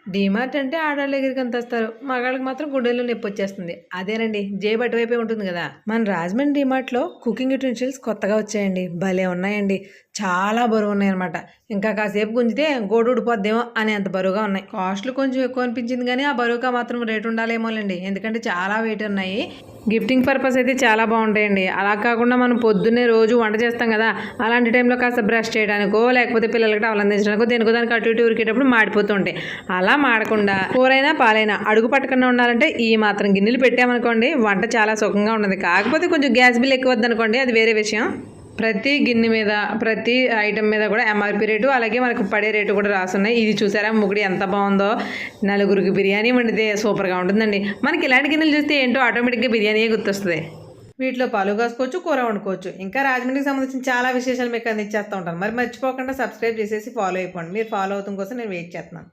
డీమార్ట్ అంటే ఆడవాళ్ళ దగ్గరికి అంత వస్తారు, మగాళ్ళకి మాత్రం గుండెల్లో నొప్పి వచ్చేస్తుంది. అదేనండి, జేబు అటువైపే ఉంటుంది కదా. మన రాజమండ్రి డీమార్ట్లో కుకింగ్ యూటెన్సిల్స్ కొత్తగా వచ్చాయండి, భలే ఉన్నాయండి. చాలా బరువు ఉన్నాయి అనమాట. ఇంకా కాసేపు గుంజితే గోడు ఊడిపోద్దేమో అని అంత బరువుగా ఉన్నాయి. కాస్ట్లు కొంచెం ఎక్కువ అనిపించింది కానీ ఆ బరువుగా మాత్రం రేటు ఉండాలేమోలేండి, ఎందుకంటే చాలా వెయిట్ ఉన్నాయి. గిఫ్టింగ్ పర్పస్ అయితే చాలా బాగుంటాయండి. అలా కాకుండా మనం పొద్దున్నే రోజు వంట చేస్తాం కదా, అలాంటి టైంలో కాస్త బ్రష్ చేయడానికో లేకపోతే పిల్లలకి టవల్ అందించడానికో దేనికో దానికి అటు ఇటు ఉరికేటప్పుడు మాడిపోతూ ఉంటాయి. అలా మాడకుండా కూరైనా పాలైనా అడుగు పట్టకుండా ఉండాలంటే ఈ మాత్రం గిన్నెలు పెట్టామనుకోండి, వంట చాలా సుఖంగా ఉంటుంది. కాకపోతే కొంచెం గ్యాస్ బిల్ ఎక్కువ వద్దనుకోండి, అది వేరే విషయం. ప్రతి గిన్నె మీద ప్రతి ఐటెం మీద కూడా ఎంఆర్పి రేటు అలాగే మనకు పడే రేటు కూడా రాసున్నాయి. ఇది చూసారా ముగుడి ఎంత బాగుందో. నలుగురికి బిర్యానీ వండితే సూపర్గా ఉంటుందండి. మనకి ఇలాంటి గిన్నెలు చూస్తే ఏంటో ఆటోమేటిక్గా బిర్యానీయే గుర్తొస్తుంది. వీటిలో పాలు కాసుకోవచ్చు, కూర వండుకోవచ్చు. ఇంకా రాజమండ్రికి సంబంధించిన చాలా విశేషాలు మీకు అందించేస్తూ ఉంటాను. మరి మర్చిపోకుండా సబ్స్క్రైబ్ చేసేసి ఫాలో అయిపోండి. మీరు ఫాలో అవుతాం కోసం నేను వెయిట్ చేస్తున్నాను.